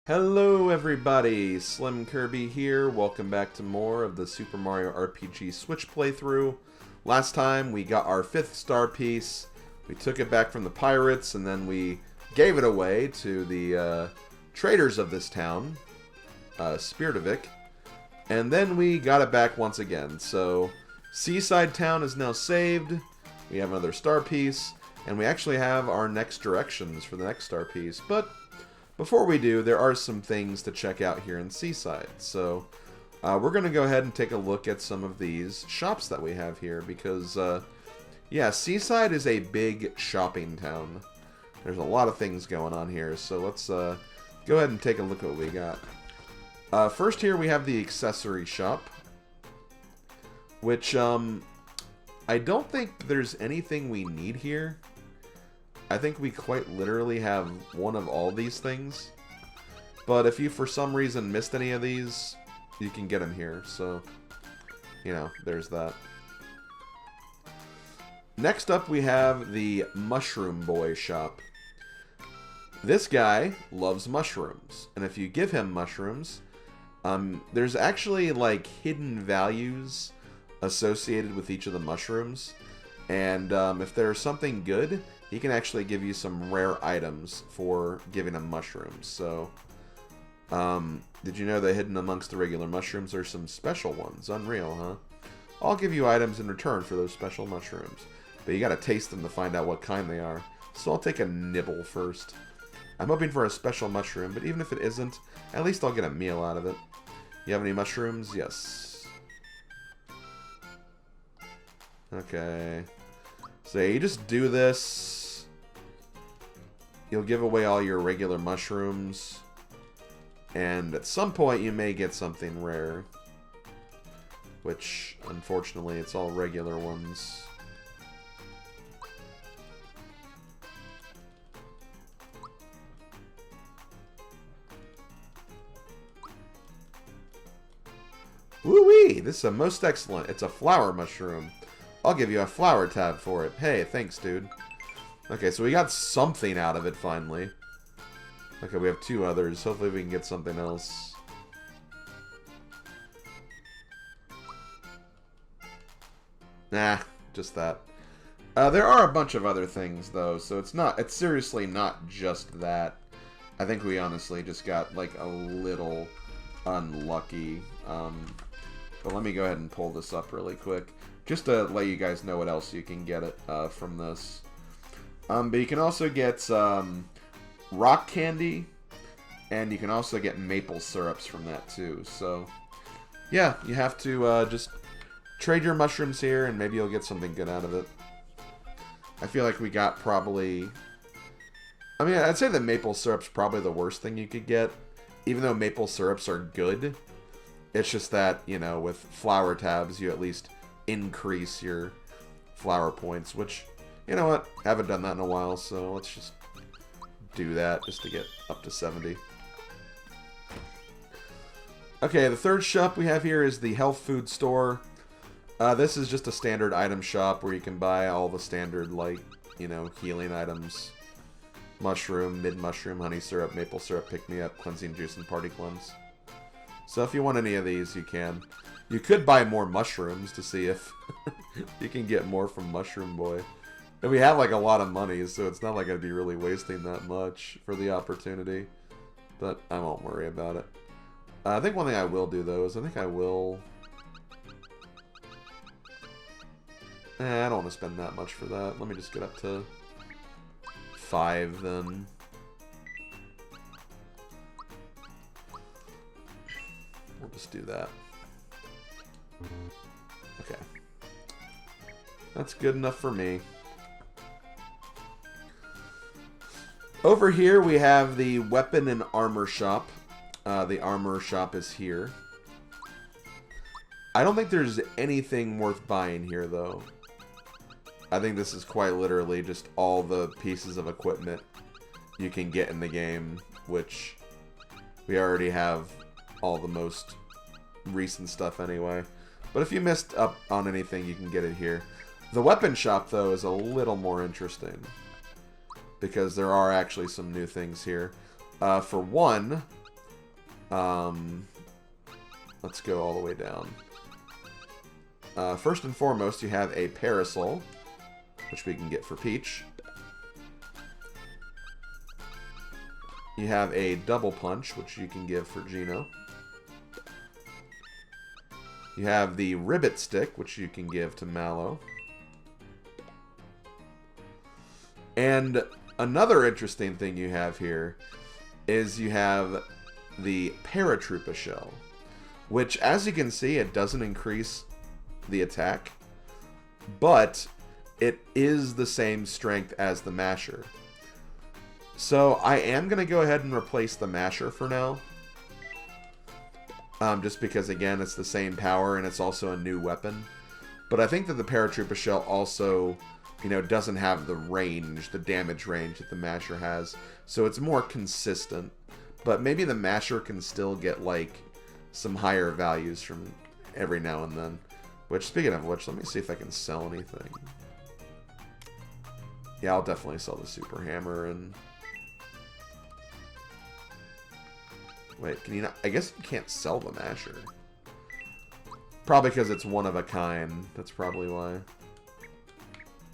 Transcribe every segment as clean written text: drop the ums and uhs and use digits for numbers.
Hello everybody, SlimKirby here. Welcome back to more of the Super Mario RPG Switch playthrough. Last time we got our 5th star piece, we took it back from the pirates, and then we gave it away to the traders of this town, Spiritovic, and then we got it back once again. So Seaside town is now saved, we have another star piece, and we actually have our next directions for the next star piece, but before we do, there are some things to check out here in Seaside. So we're going to go ahead and take a look at some of these shops that we have here because, yeah, Seaside is a big shopping town. There's a lot of things going on here, so let's go ahead and take a look at what we got. First here we have the accessory shop, which I don't think there's anything we need here. I think we quite literally have one of all these things. But if you for some reason missed any of these, you can get them here. So, you know, there's that. Next up we have the Mushroom Boy shop. This guy loves mushrooms. And if you give him mushrooms, there's actually like hidden values associated with each of the mushrooms. And if there's something good, he can actually give you some rare items for giving him mushrooms. So, did you know that hidden amongst the regular mushrooms are some special ones? Unreal, huh? I'll give you items in return for those special mushrooms. But you gotta taste them to find out what kind they are. So I'll take a nibble first. I'm hoping for a special mushroom, but even if it isn't, at least I'll get a meal out of it. You have any mushrooms? Yes. Okay. So you just do this. You'll give away all your regular mushrooms. And at some point you may get something rare. Which, unfortunately, it's all regular ones. Woo-wee! This is a most excellent. It's a flower mushroom. I'll give you a flower tab for it. Hey, thanks, dude. Okay, so we got something out of it, finally. Okay, we have 2 others. Hopefully we can get something else. Nah, just that. There are a bunch of other things, though, so it's seriously not just that. I think we honestly just got, like, a little unlucky. But let me go ahead and pull this up really quick. Just to let you guys know what else you can get it from this. But you can also get rock candy, and you can also get maple syrups from that too. So, yeah, you have to just trade your mushrooms here, and maybe you'll get something good out of it. I feel like we got probably... I mean, I'd say the maple syrup's probably the worst thing you could get. Even though maple syrups are good, it's just that, you know, with flower tabs, you at least increase your flower points, which, you know what, haven't done that in a while, so let's just do that just to get up to 70. Okay, the third shop we have here is the health food store. This is just a standard item shop where you can buy all the standard, like, you know, healing items. Mushroom, mid-mushroom, honey syrup, maple syrup, pick-me-up, cleansing juice, and party cleanse. So if you want any of these, you can. You could buy more mushrooms to see if you can get more from Mushroom Boy. And we have like a lot of money, so it's not like I'd be really wasting that much for the opportunity. But I won't worry about it. I think one thing I will do, though, is I think I will... I don't want to spend that much for that. Let me just get up to 5, then. We'll just do that. Okay. That's good enough for me. Over here we have the weapon and armor shop. The armor shop is here. I don't think there's anything worth buying here, though. I think this is quite literally just all the pieces of equipment you can get in the game, which we already have all the most recent stuff anyway. But if you missed up on anything, you can get it here. The weapon shop, though, is a little more interesting, because there are actually some new things here. For one, Let's go all the way down. First and foremost, you have a parasol, which we can get for Peach. You have a double punch, which you can give for Geno. You have the ribbit stick, which you can give to Mallow. And another interesting thing you have here is you have the Paratroopa shell, which, as you can see, it doesn't increase the attack, but it is the same strength as the Masher. So I am going to go ahead and replace the Masher for now. Just because, again, it's the same power and it's also a new weapon. But I think that the Paratroopa shell also, you know, doesn't have the range, the damage range that the Masher has. So it's more consistent. But maybe the Masher can still get, like, some higher values from every now and then. Which, speaking of which, let me see if I can sell anything. Yeah, I'll definitely sell the Super Hammer and... Wait, can you not... I guess you can't sell the Masher. Probably because it's one of a kind. That's probably why.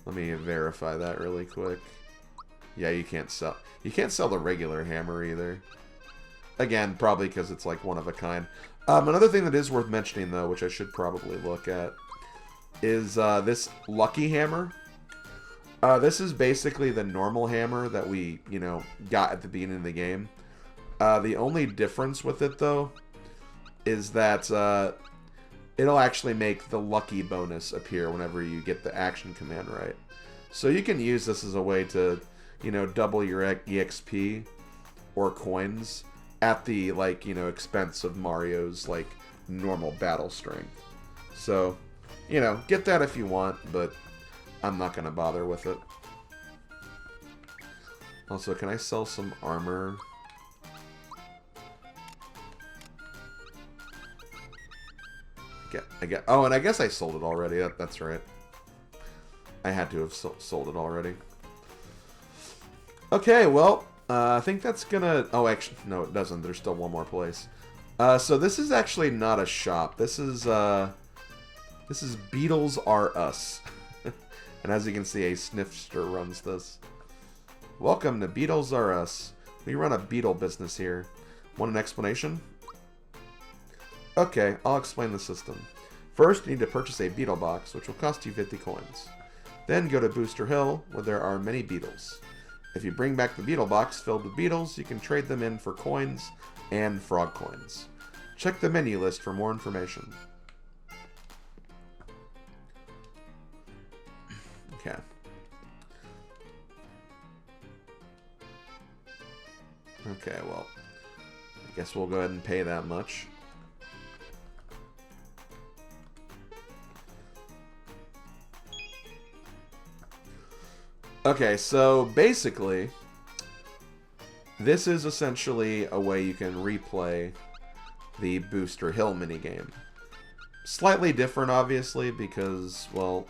Let me verify that really quick. Yeah, you can't sell... You can't sell the regular hammer either. Again, probably because it's like one of a kind. Another thing that is worth mentioning, though, which I should probably look at, is this Lucky Hammer. This is basically the normal hammer that we, you know, got at the beginning of the game. The only difference with it, though, is that it'll actually make the lucky bonus appear whenever you get the action command right. So you can use this as a way to, you know, double your EXP or coins at the, like, you know, expense of Mario's, like, normal battle strength. So, you know, get that if you want, but I'm not going to bother with it. Also, can I sell some armor? Oh, and I guess I sold it already. That's right. I had to have sold it already. Okay, well, I think that's gonna... Oh, actually, no, it doesn't. There's still one more place. So this is actually not a shop. This is Beetles Are Us. And as you can see, a Snifster runs this. Welcome to Beetles Are Us. We run a beetle business here. Want an explanation? Okay, I'll explain the system. First, you need to purchase a beetle box, which will cost you 50 coins. Then go to Booster Hill, where there are many beetles. If you bring back the beetle box filled with beetles, you can trade them in for coins and frog coins. Check the menu list for more information. Okay. Okay, well, I guess we'll go ahead and pay that much. Okay, so basically, this is essentially a way you can replay the Booster Hill minigame. Slightly different, obviously, because, well...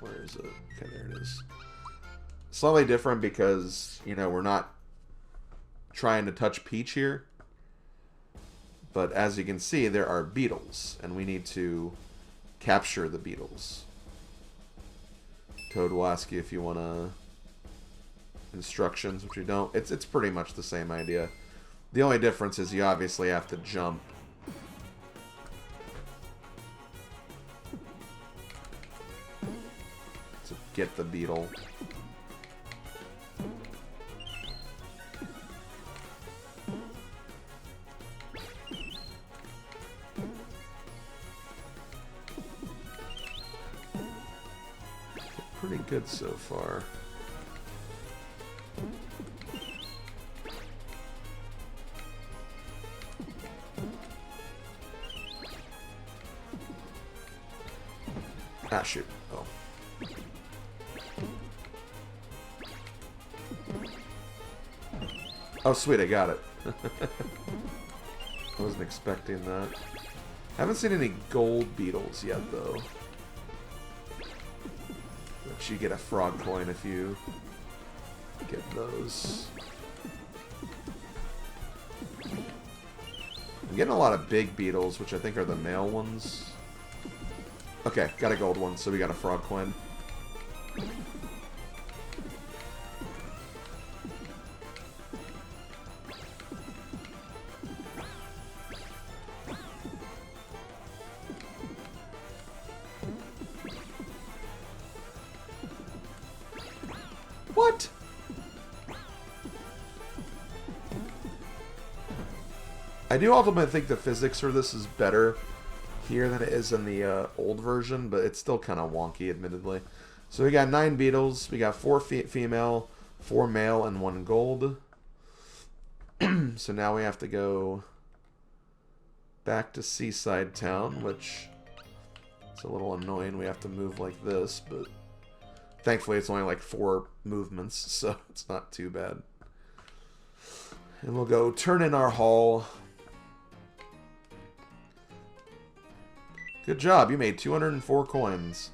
where is it? Okay, there it is. Slightly different because, you know, we're not trying to touch Peach here. But as you can see, there are beetles, and we need to capture the beetles. Toad will ask you if you want instructions, which you don't. It's pretty much the same idea. The only difference is you obviously have to jump. To get the beetle. Pretty good so far. Ah, shoot. Oh. Oh, sweet, I got it. I wasn't expecting that. Haven't seen any gold beetles yet, though. But you get a frog coin if you get those. I'm getting a lot of big beetles, which I think are the male ones. Okay, got a gold one, so we got a frog coin. What? I do ultimately think the physics for this is better here than it is in the old version, but it's still kind of wonky, admittedly. So we got 9 beetles, we got 4 female, 4 male, and 1 gold. So now we have to go back to Seaside Town, which is a little annoying. We have to move like this, but thankfully it's only like 4 movements, so it's not too bad. And we'll go turn in our haul. Good job, you made 204 coins.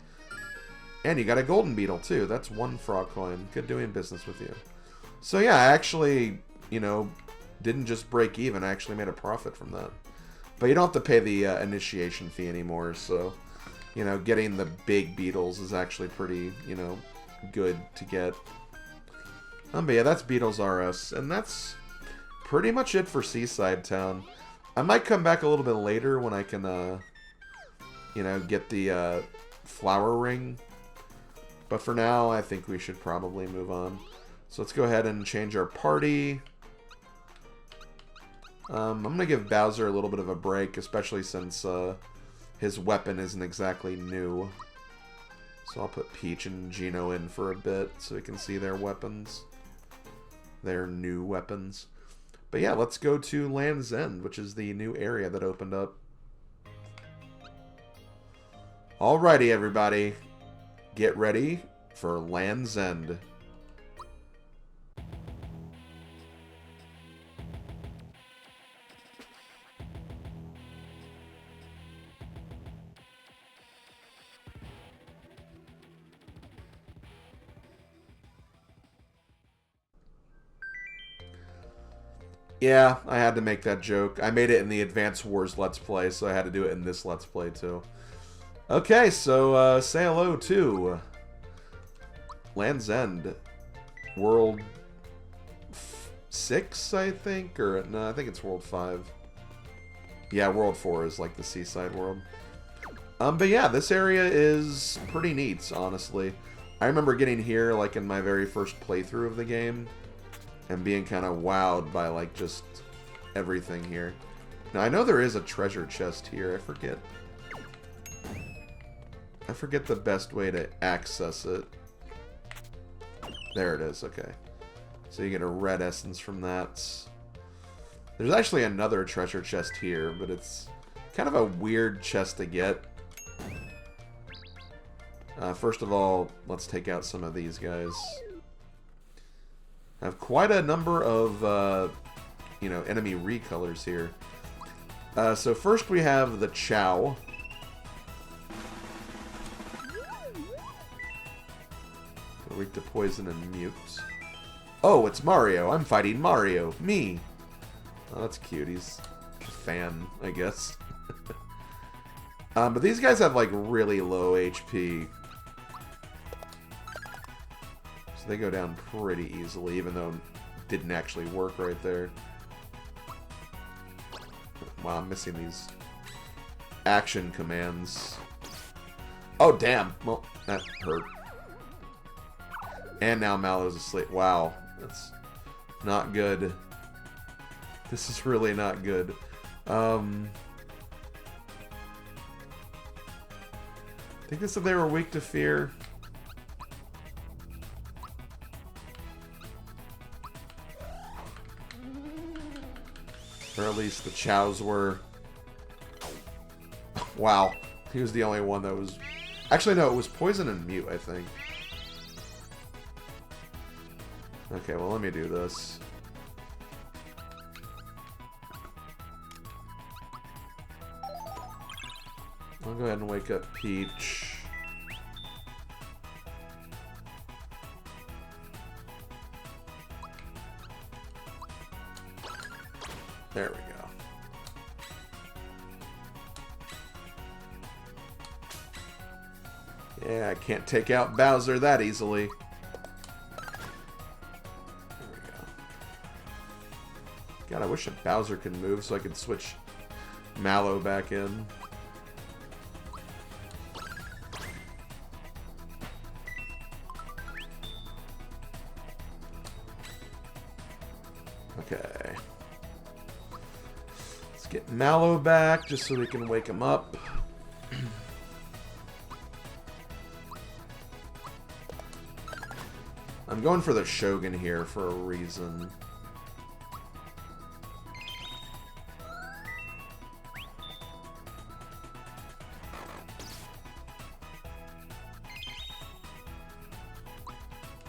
And you got a golden beetle, too. That's 1 frog coin. Good doing business with you. So yeah, I actually, you know, didn't just break even. I actually made a profit from that. But you don't have to pay the initiation fee anymore, so, you know, getting the big beetles is actually pretty, you know, good to get. But yeah, that's Beetles RS. And that's pretty much it for Seaside Town. I might come back a little bit later when I can, you know, get the flower ring. But for now, I think we should probably move on. So let's go ahead and change our party. I'm going to give Bowser a little bit of a break, especially since his weapon isn't exactly new. So I'll put Peach and Geno in for a bit so we can see their weapons. Their new weapons. But yeah, let's go to Land's End, which is the new area that opened up. Alrighty, everybody. Get ready for Land's End. Yeah, I had to make that joke. I made it in the Advance Wars Let's Play, so I had to do it in this Let's Play, too. Okay, so say hello to Land's End. World 6, I think? Or, no, I think it's World 5. Yeah, World 4 is like the Seaside world. But yeah, this area is pretty neat, honestly. I remember getting here, like, in my very first playthrough of the game, and being kind of wowed by, like, just everything here. Now, I know there is a treasure chest here. I forget the best way to access it. There it is, okay. So you get a red essence from that. There's actually another treasure chest here, but it's kind of a weird chest to get. First of all, let's take out some of these guys. I have quite a number of, you know, enemy recolors here. So first we have the Chow. Weak to poison and mute. Oh, it's Mario. I'm fighting Mario. Me. Oh, that's cute. He's a fan, I guess. But these guys have, like, really low HP. So they go down pretty easily, even though it didn't actually work right there. Wow, I'm missing these action commands. Oh, damn. Well, that hurt. And now Mallow's asleep. Wow, that's not good. This is really not good. I think they said they were weak to fear. Or at least the Chows were. Wow, he was the only one that was... Actually, no, it was poison and mute, I think. Okay, well, let me do this. I'll go ahead and wake up Peach. There we go. Yeah, I can't take out Bowser that easily. There we go. God, I wish a Bowser could move so I could switch Mallow back in. Okay. Let's get Mallow back just so we can wake him up. I'm going for the Shogun here for a reason.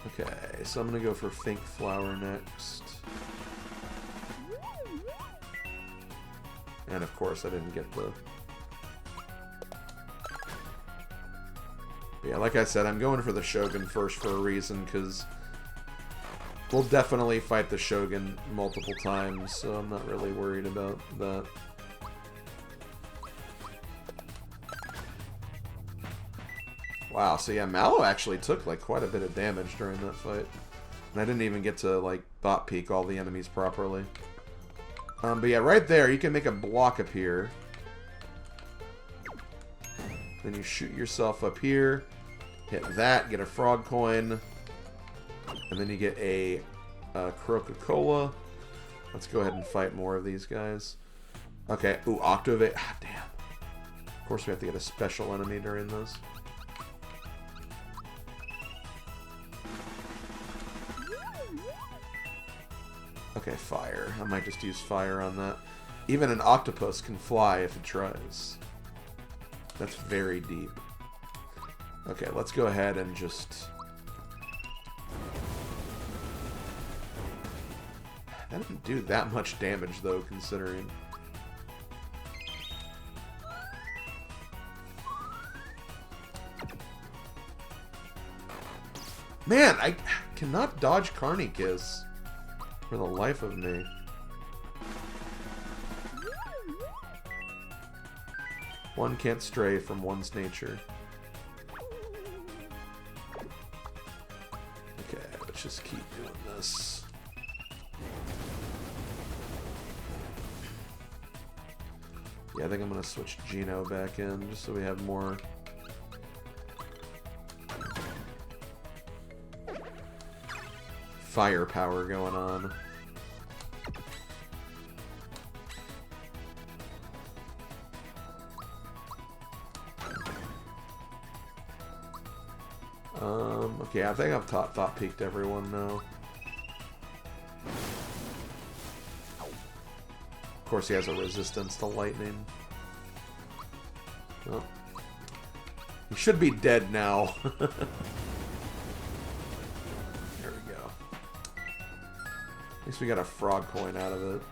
Okay, so I'm going to go for Fink Flower next. And of course I didn't get the... Yeah, like I said, I'm going for the Shogun first for a reason, because we'll definitely fight the Shogun multiple times, so I'm not really worried about that. Wow, so yeah, Mallow actually took like quite a bit of damage during that fight. And I didn't even get to like bot peek all the enemies properly. But yeah, right there, you can make a block appear. Then you shoot yourself up here, hit that, get a frog coin, and then you get a Coca-Cola. Let's go ahead and fight more of these guys. Okay, ooh, Octavate. Ah, damn. Of course we have to get a special enemy during this. Okay, fire. I might just use fire on that. Even an octopus can fly if it tries. That's very deep. Okay, let's go ahead and just... That didn't do that much damage, though, considering. Man, I cannot dodge Carny Kiss for the life of me. One can't stray from one's nature. Okay, let's just keep doing this. Yeah, I think I'm gonna switch Geno back in just so we have more firepower going on. Okay, I think I've thought peeked everyone now. Of course, he has a resistance to lightning. Well, he should be dead now. There we go. At least we got a frog coin out of it.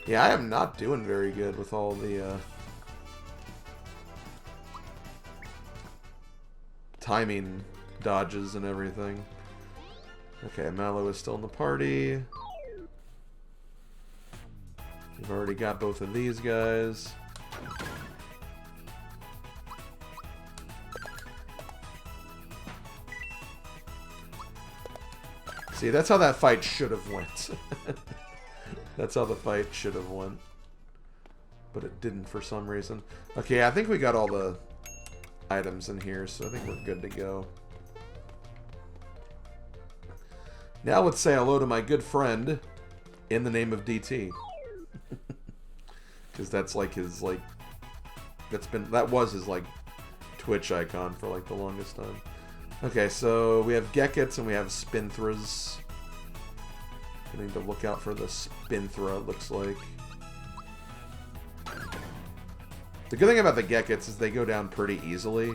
Yeah, I am not doing very good with all the timing dodges and everything. Okay, Mallow is still in the party. We've already got both of these guys. See, that's how that fight should have went. That's how the fight should have went. But it didn't for some reason. Okay, I think we got all the items in here, so I think we're good to go. Now let's say hello to my good friend in the name of DT. Because that's like his, like... That was his, like, Twitch icon for, like, the longest time. Okay, so we have Gekets and we have Spinthras. I need to look out for the Spinthra, it looks like. The good thing about the Gekets is they go down pretty easily.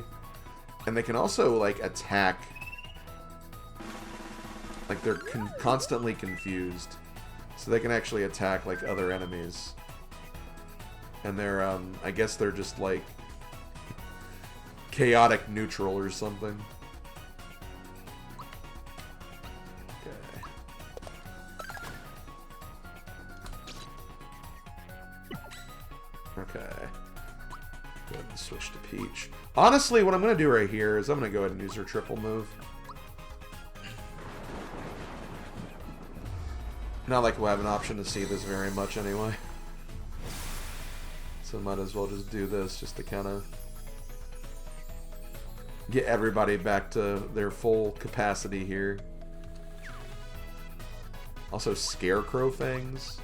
And they can also, like, attack. Like, they're constantly confused. So they can actually attack, like, other enemies. And they're, I guess they're just like chaotic neutral or something. Okay. Okay. Go ahead and switch to Peach. Honestly, what I'm going to do right here is I'm going to go ahead and use her triple move. Not like we'll have an option to see this very much anyway. So might as well just do this just to kind of get everybody back to their full capacity here. Also, Scarecrow Fangs.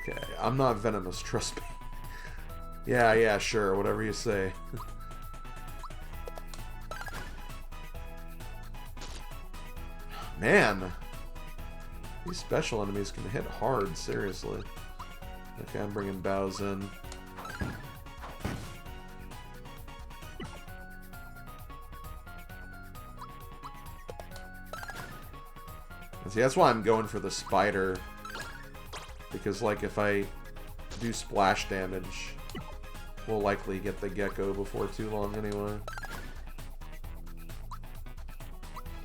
Okay, I'm not venomous, trust me. Yeah, sure, whatever you say. Man, these special enemies can hit hard, seriously. Okay, I'm bringing Bows in. See, that's why I'm going for the spider. Because, like, if I do splash damage, we'll likely get the gecko before too long anyway.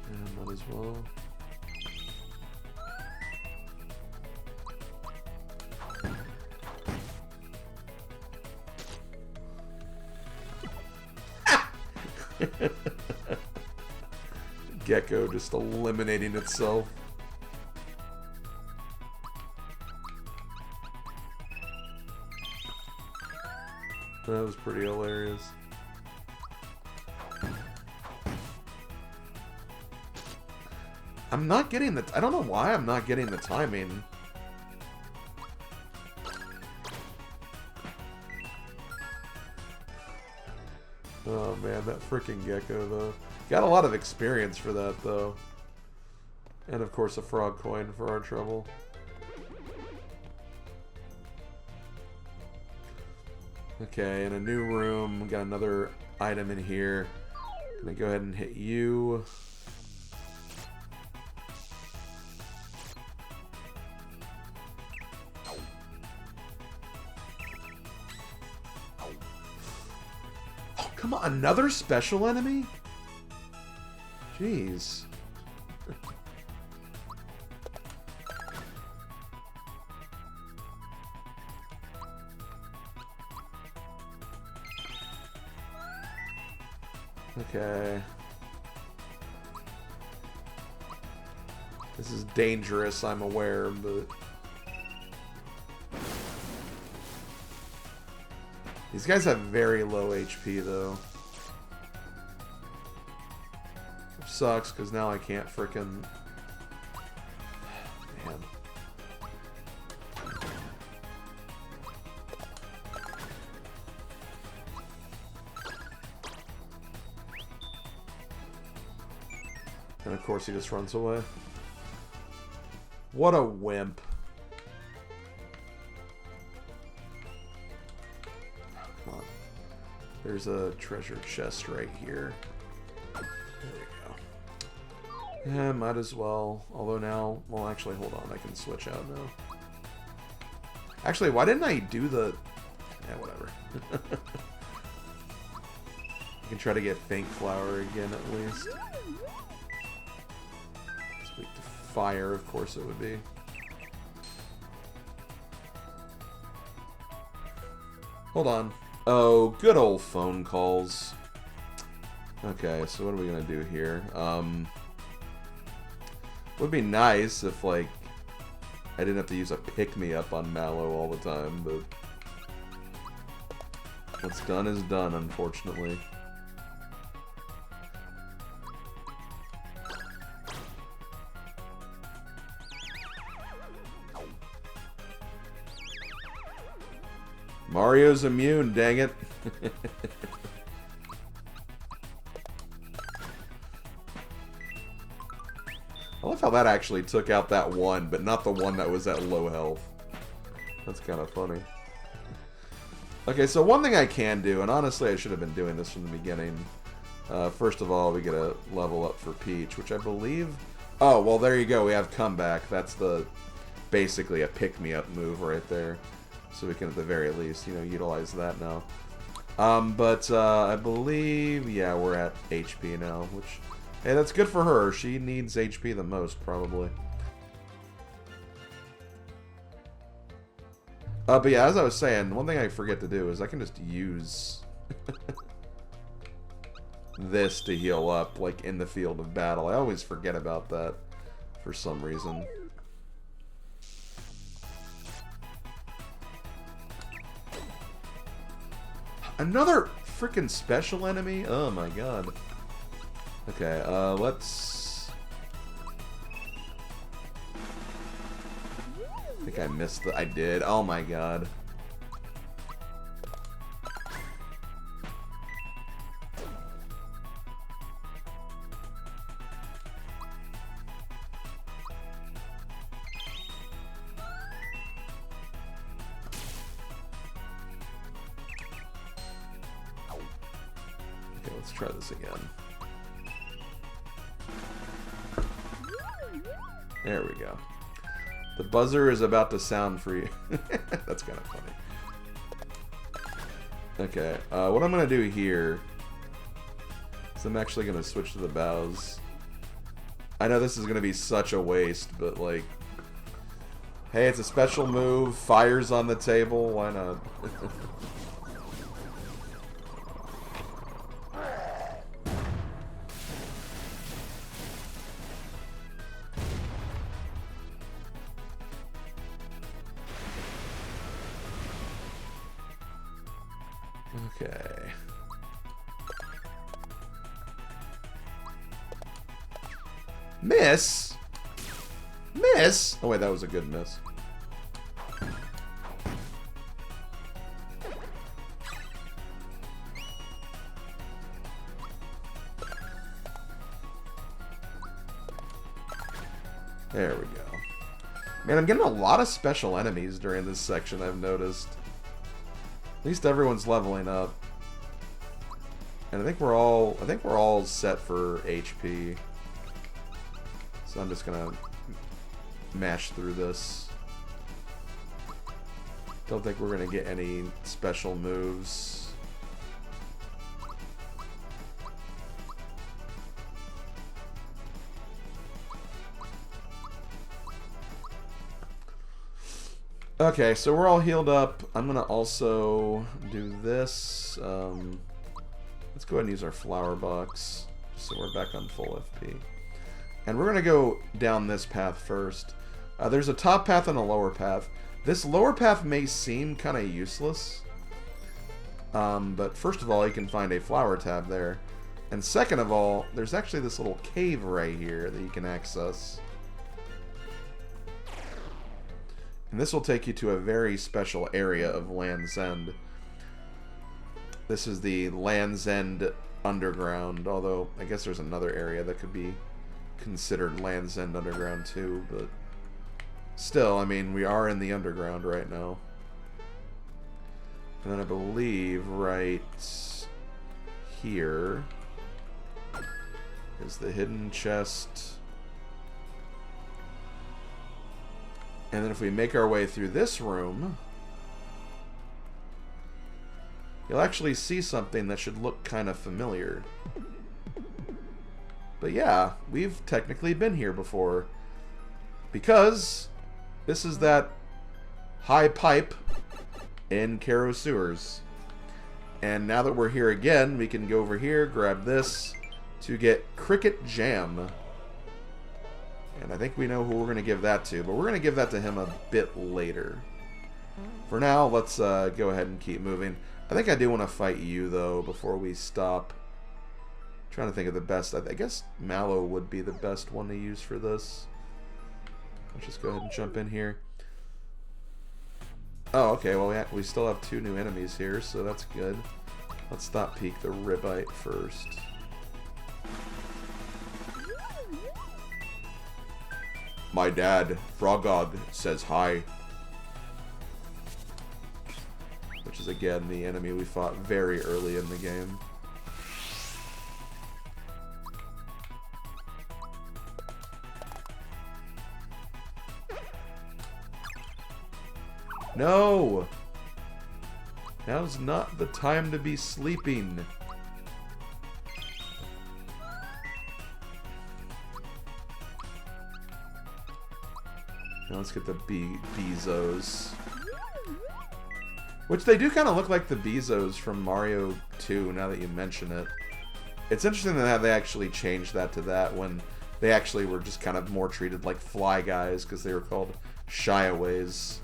And might as well. Gecko just eliminating itself. That was pretty hilarious. I'm not getting the... I don't know why I'm not getting the timing. Oh man, that freaking gecko though. Got a lot of experience for that though. And of course a frog coin for our trouble. Okay, in a new room, got another item in here. Gonna go ahead and hit you. Oh, come on, another special enemy? Jeez. Okay. This is dangerous, I'm aware, but... These guys have very low HP, though. Which sucks, because now I can't frickin'... Man. And of course he just runs away. What a wimp. Come on. There's a treasure chest right here. There we go. Yeah, might as well. Although now... Well, actually, hold on. I can switch out now. Actually, why didn't I do the... Yeah, whatever. I can try to get Faint Flower again, at least. Fire, of course it would be. Hold on. Oh, good old phone calls. Okay, so what are we gonna do here? Would be nice if, like, I didn't have to use a pick-me-up on Mallow all the time, but... what's done is done, unfortunately. Mario's immune, dang it. I love how that actually took out that one, but not the one that was at low health. That's kind of funny. Okay, so one thing I can do, and honestly I should have been doing this from the beginning. First of all, we get a level up for Peach, which I believe Oh, well, there you go. We have comeback. That's basically a pick-me-up move right there. So we can, at the very least, you know, utilize that now. But I believe, yeah, we're at HP now, which, hey, that's good for her. She needs HP the most, probably. But yeah, as I was saying, one thing I forget to do is I can just use this to heal up, like, in the field of battle. I always forget about that for some reason. Another freaking special enemy? Oh my god. Okay, let's... I think I missed the... I did. Oh my god. Okay, let's try this again. There we go. The buzzer is about to sound for you. That's kind of funny. Okay, what I'm going to do here is I'm actually going to switch to the bows. I know this is going to be such a waste, but like... Hey, it's a special move. Fire's on the table. Why not? Okay. Miss? Miss? Oh wait, that was a good miss. There we go. Man, I'm getting a lot of special enemies during this section, I've noticed. At least everyone's leveling up. And I think we're all set for HP. So I'm just gonna mash through this. Don't think we're gonna get any special moves. Okay, so we're all healed up. I'm gonna also do this. Let's go ahead and use our flower box, so we're back on full FP. And we're gonna go down this path first. There's a top path and a lower path. This lower path may seem kind of useless, but first of all, you can find a flower tab there. And second of all, there's actually this little cave right here that you can access. And this will take you to a very special area of Land's End. This is the Land's End Underground, although I guess there's another area that could be considered Land's End Underground too, but still, I mean, we are in the Underground right now. And then I believe right here is the hidden chest. And then if we make our way through this room, you'll actually see something that should look kind of familiar. But yeah, we've technically been here before. Because this is that high pipe in Caro Sewers. And now that we're here again, we can go over here, grab this to get Cricket Jam. And I think we know who we're going to give that to, but we're going to give that to him a bit later. For now, let's go ahead and keep moving. I think I do want to fight you, though, before we stop. I'm trying to think of the best. I guess Mallow would be the best one to use for this. Let's just go ahead and jump in here. Oh, okay, well, we still have 2 new enemies here, so that's good. Let's stop peek the Ribite first. My dad, Frogog, says hi. Which is, again, the enemy we fought very early in the game. No! Now's not the time to be sleeping. Now let's get the Bezos. Which they do kind of look like the Bezos from Mario 2, now that you mention it. It's interesting that they actually changed that to that when they actually were just kind of more treated like Fly Guys because they were called Shyaways.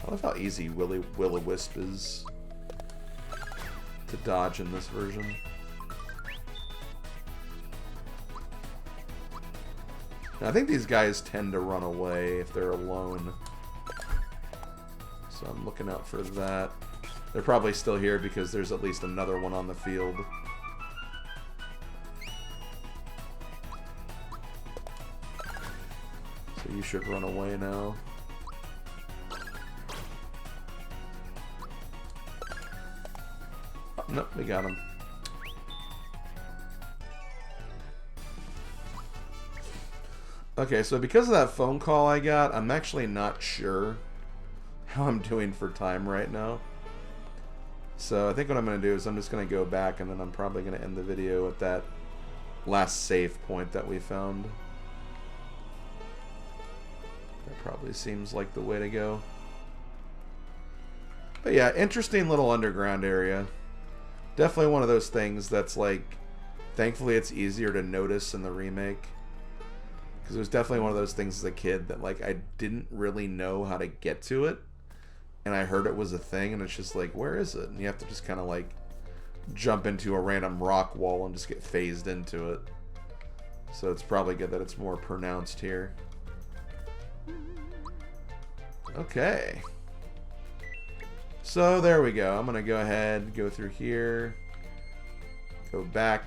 I love how easy Will-O-Wisp is to dodge in this version. Now, I think these guys tend to run away if they're alone. So I'm looking out for that. They're probably still here because there's at least another one on the field. So you should run away now. Oh, nope, we got him. Okay, so because of that phone call I got, I'm actually not sure how I'm doing for time right now. So I think what I'm going to do is I'm just going to go back and then I'm probably going to end the video at that last save point that we found. That probably seems like the way to go. But yeah, interesting little underground area. Definitely one of those things that's like, thankfully it's easier to notice in the remake. Because it was definitely one of those things as a kid that like I didn't really know how to get to it. And I heard it was a thing and it's just like, where is it? And you have to just kind of like jump into a random rock wall and just get phased into it. So it's probably good that it's more pronounced here. Okay. So there we go. I'm going to go ahead, go through here, go back,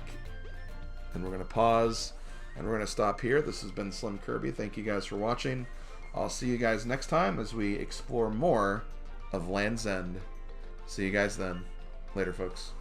and we're going to pause. And we're going to stop here. This has been SlimKirby. Thank you guys for watching. I'll see you guys next time as we explore more of Land's End. See you guys then. Later, folks.